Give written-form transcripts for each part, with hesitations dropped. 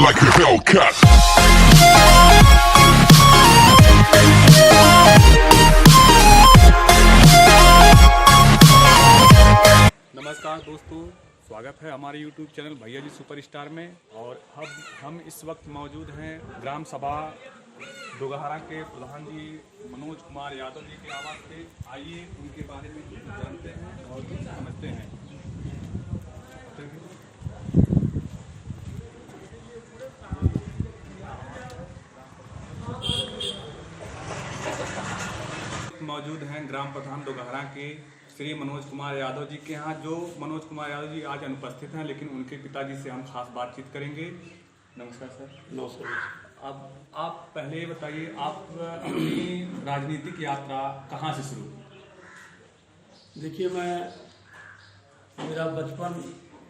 like a Hellcat. नमस्कार दोस्तों, स्वागत है हमारे YouTube चैनल भैया जी सुपरस्टार में। और हम इस वक्त मौजूद हैं ग्राम सभा डोगहरा के प्रधान जी मनोज कुमार यादव जी के आवास पे। आइए उनके बारे में जानते हैं और कुछ समझते हैं। मौजूद हैं ग्राम प्रधान डोगहरा के श्री मनोज कुमार यादव जी के यहाँ, जो मनोज कुमार यादव जी आज अनुपस्थित हैं, लेकिन उनके पिताजी से हम खास बातचीत करेंगे। नमस्कार सर। नमस्कार। अब आप पहले ये बताइए, आप अपनी राजनीतिक यात्रा कहाँ से शुरू हुई? देखिए, मेरा बचपन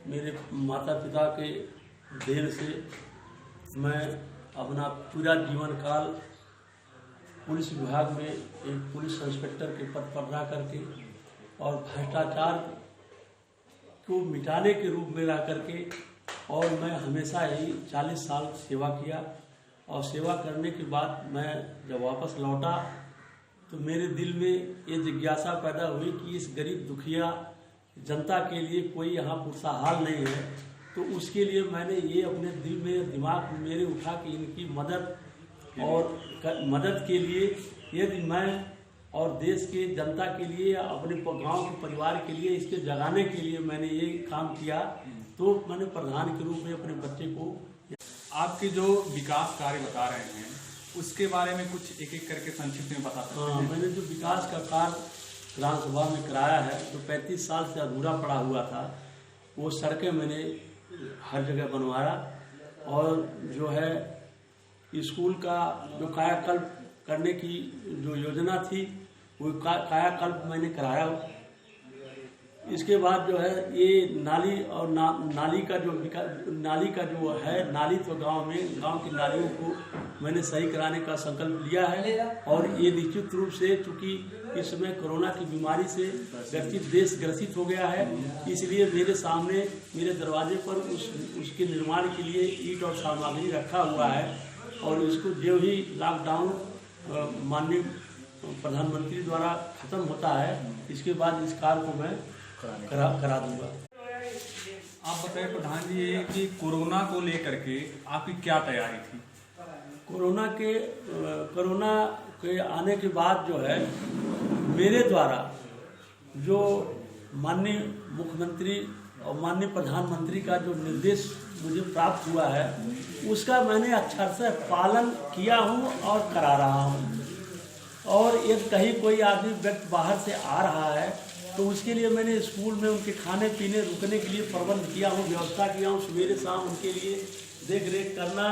मेरे माता पिता के देन से मैं अपना पूरा जीवन काल पुलिस विभाग में एक पुलिस इंस्पेक्टर के पद पर रह करके और भ्रष्टाचार को मिटाने के रूप में रह करके, और मैं हमेशा ही 40 साल सेवा किया। और सेवा करने के बाद मैं जब वापस लौटा तो मेरे दिल में ये जिज्ञासा पैदा हुई कि इस गरीब दुखिया जनता के लिए कोई यहाँ पुरसाहाल नहीं है। तो उसके लिए मैंने ये अपने दिल में दिमाग में मेरे उठा कि इनकी मदद के लिए यदि मैं और देश के जनता के लिए या अपने गांव के परिवार के लिए इसके जगाने के लिए मैंने ये काम किया। तो मैंने प्रधान के रूप में अपने बच्चे को। आपके जो विकास कार्य बता रहे हैं उसके बारे में कुछ एक एक करके संक्षिप्त में बता सकते हैं? मैंने जो विकास का कार्य ग्राम सभा में कराया है, जो 35 साल से अधूरा पड़ा हुआ था, वो सड़कें मैंने हर जगह बनवाया। और जो है स्कूल का जो कायाकल्प करने की जो योजना थी वो कायाकल्प मैंने कराया। इसके बाद जो है ये नाली और नाली का जो है नाली, तो गांव की नालियों को मैंने सही कराने का संकल्प लिया है। और ये निश्चित रूप से, चूंकि इस समय कोरोना की बीमारी से देश ग्रसित हो गया है, इसलिए मेरे सामने मेरे दरवाजे पर उसके निर्माण के लिए ईंट और सामग्री रखा हुआ है। और इसको जो ही लॉकडाउन माननीय प्रधानमंत्री द्वारा खत्म होता है, इसके बाद इस कार्य को मैं करा दूंगा। आप बताइए प्रधान जी, ये कि कोरोना को लेकर के आपकी क्या तैयारी थी? कोरोना के आने के बाद जो है मेरे द्वारा जो माननीय मुख्यमंत्री और माननीय प्रधानमंत्री का जो निर्देश मुझे प्राप्त हुआ है, उसका मैंने अक्षर से पालन किया हूँ और करा रहा हूँ। और यदि कहीं कोई आदमी व्यक्ति बाहर से आ रहा है तो उसके लिए मैंने स्कूल में उनके खाने पीने रुकने के लिए प्रबंध किया हूँ, व्यवस्था किया हूँ। सवेरे शाम उनके लिए देख रेख करना।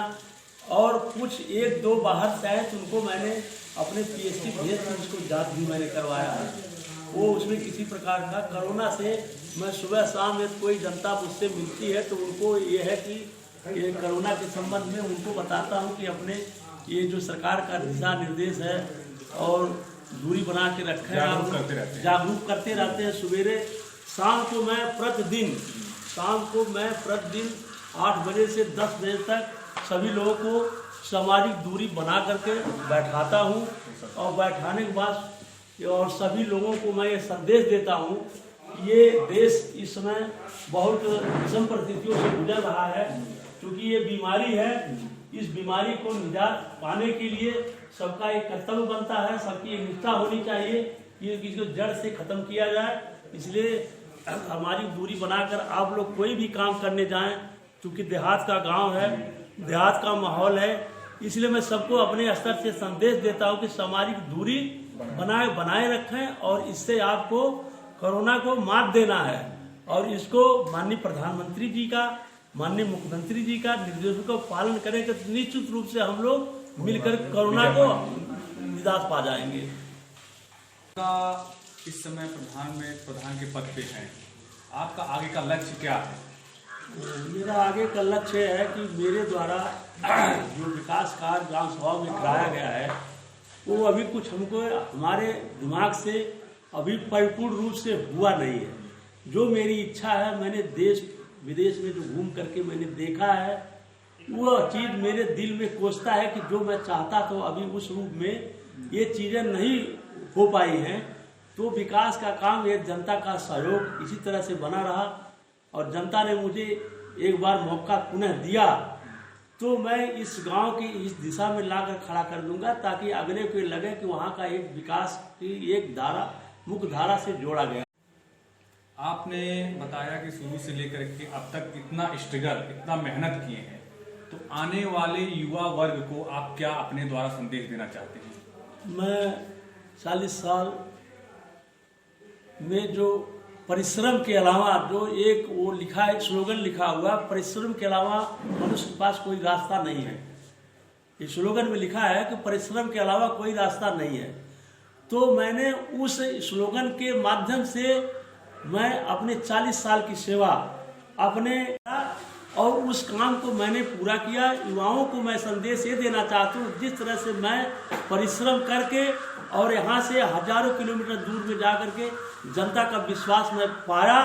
और कुछ 1-2 बाहर से आए तो उनको मैंने अपने PSC भेज कर उसको जांच भी मैंने करवाया है। वो उसमें किसी प्रकार का कोरोना से मैं सुबह शाम यदि कोई जनता मुझसे मिलती है तो उनको ये है कि ये कोरोना के संबंध में उनको बताता हूँ कि अपने ये जो सरकार का दिशा निर्देश है और दूरी बना के रखें, जागरूक करते रहते हैं। सवेरे शाम को मैं प्रतिदिन 8 बजे से 10 बजे तक सभी लोगों को सामाजिक दूरी बना करके बैठाता हूँ। और बैठाने के बाद और सभी लोगों को मैं ये संदेश देता हूँ कि ये देश इस समय बहुत विषम परिस्थितियों से गुजर रहा है। क्योंकि ये बीमारी है, इस बीमारी को निजात पाने के लिए सबका एक कर्तव्य बनता है, सबकी एक निष्ठा होनी चाहिए कि इसको जड़ से खत्म किया जाए। इसलिए हमारी दूरी बनाकर आप लोग कोई भी काम करने जाएं, क्योंकि देहात का गांव है, देहात का माहौल है, इसलिए मैं सबको अपने स्तर से संदेश देता हूं कि सामाजिक दूरी बनाए रखें। और इससे आपको कोरोना को मात देना है। और इसको माननीय प्रधानमंत्री जी का, माननीय मुख्यमंत्री जी का निर्देशों का पालन करें तो निश्चित रूप से हम लोग मिलकर कोरोना को निजात पा जाएंगे। इस समय प्रधान के पद पे हैं, आपका आगे का लक्ष्य क्या है? मेरा आगे का लक्ष्य है कि मेरे द्वारा जो विकास कार्य ग्राम सभा में कराया गया है वो अभी कुछ हमको हमारे दिमाग से अभी परिपूर्ण रूप से हुआ नहीं है। जो मेरी इच्छा है, मैंने देश विदेश में जो घूम करके मैंने देखा है वो चीज़ मेरे दिल में कोसता है कि जो मैं चाहता तो अभी उस रूप में ये चीज़ें नहीं हो पाई हैं। तो विकास का काम, ये जनता का सहयोग इसी तरह से बना रहा और जनता ने मुझे एक बार मौका पुनः दिया तो मैं इस गांव की इस दिशा में लाकर खड़ा कर दूंगा ताकि अगले को लगे कि वहाँ का एक विकास की एक धारा मुख्य धारा से जोड़ा गया। आपने बताया कि शुरू से लेकर के अब तक इतना स्ट्रगल, इतना मेहनत किए हैं, तो आने वाले युवा वर्ग को आप क्या अपने द्वारा संदेश देना चाहते हैं? मैं 40 साल में जो परिश्रम के अलावा जो एक वो लिखा है, स्लोगन लिखा हुआ, परिश्रम के अलावा मनुष्य के पास कोई रास्ता नहीं है। ये स्लोगन में लिखा है कि परिश्रम के अलावा कोई रास्ता नहीं है। तो मैंने उस स्लोगन के माध्यम से मैं अपने 40 साल की सेवा अपने और उस काम को मैंने पूरा किया। युवाओं को मैं संदेश ये देना चाहता हूँ, जिस तरह से मैं परिश्रम करके और यहाँ से हजारों किलोमीटर दूर में जा करके जनता का विश्वास मैं पाया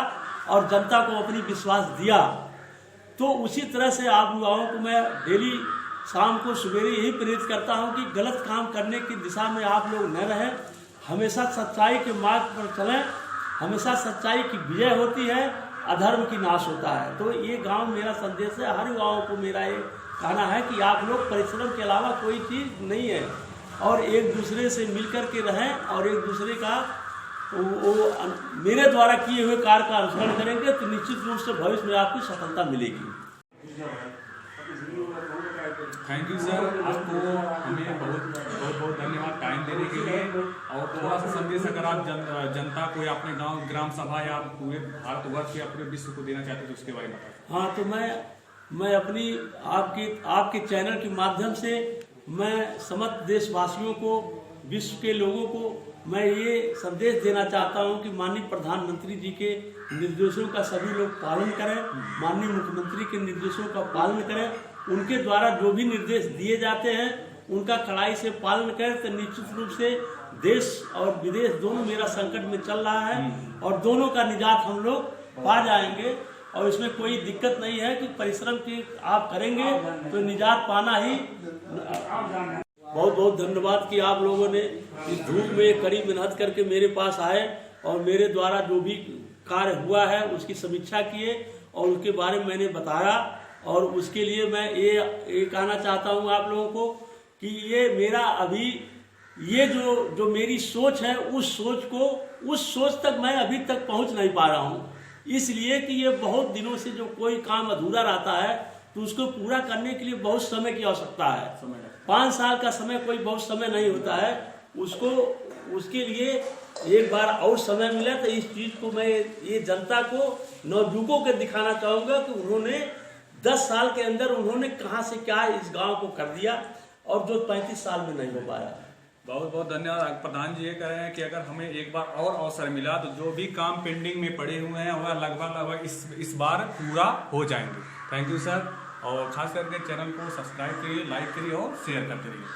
और जनता को अपनी विश्वास दिया, तो उसी तरह से आप युवाओं को मैं डेली शाम को सवेरे यही प्रेरित करता हूँ कि गलत काम करने की दिशा में आप लोग न रहें, हमेशा सच्चाई के मार्ग पर चलें। हमेशा सच्चाई की विजय होती है, अधर्म की नाश होता है। तो ये गांव मेरा संदेश है, हर युवाओं को मेरा ये कहना है कि आप लोग परिश्रम के अलावा कोई चीज़ नहीं है और एक दूसरे से मिलकर के रहें और एक दूसरे का वो मेरे द्वारा किए हुए कार्य का अनुसरण करेंगे तो निश्चित रूप से भविष्य में आपको सफलता मिलेगी। थैंक यू सर, आपको हमें बहुत धन्यवाद टाइम देने के लिए। और थोड़ा सा संदेश अगर आप जनता को या अपने गांव ग्राम सभा या पूरे भारतवर्ष या पूरे विश्व को देना चाहते हैं तो उसके बारे में बताएं। हाँ, तो मैं अपनी आपके चैनल के माध्यम से मैं समस्त देशवासियों को, विश्व के लोगों को मैं ये संदेश देना चाहता हूँ कि माननीय प्रधानमंत्री जी के निर्देशों का सभी लोग पालन करें, माननीय मुख्यमंत्री के निर्देशों का पालन करें, उनके द्वारा जो भी निर्देश दिए जाते हैं उनका कड़ाई से पालन करें तो निश्चित रूप से देश और विदेश दोनों मेरा संकट में चल रहा है और दोनों का निजात हम लोग पा जाएंगे। और इसमें कोई दिक्कत नहीं है कि परिश्रम की आप करेंगे तो निजात पाना ही। बहुत बहुत धन्यवाद कि आप लोगों ने इस धूप में कड़ी मेहनत करके मेरे पास आए और मेरे द्वारा जो भी कार्य हुआ है उसकी समीक्षा किए और उसके बारे में मैंने बताया। और उसके लिए मैं ये कहना चाहता हूँ आप लोगों को कि ये मेरा अभी ये जो मेरी सोच है उस सोच तक मैं अभी तक पहुँच नहीं पा रहा हूँ, इसलिए कि ये बहुत दिनों से जो कोई काम अधूरा रहता है तो उसको पूरा करने के लिए बहुत समय की आवश्यकता है। 5 साल का समय कोई बहुत समय नहीं होता है, उसके लिए एक बार और समय मिला तो इस चीज को मैं ये जनता को, नवयुवकों को दिखाना चाहूंगा कि उन्होंने 10 साल के अंदर उन्होंने कहां से क्या इस गांव को कर दिया और जो 35 साल में नहीं हो पाया। बहुत बहुत धन्यवाद। प्रधान जी ये कह रहे हैं कि अगर हमें एक बार और अवसर मिला तो जो भी काम पेंडिंग में पड़े हुए हैं वह लगभग इस बार पूरा हो जाएंगे। थैंक यू सर, और खास करके चैनल को सब्सक्राइब करिए, लाइक करिए और शेयर करते रहिए।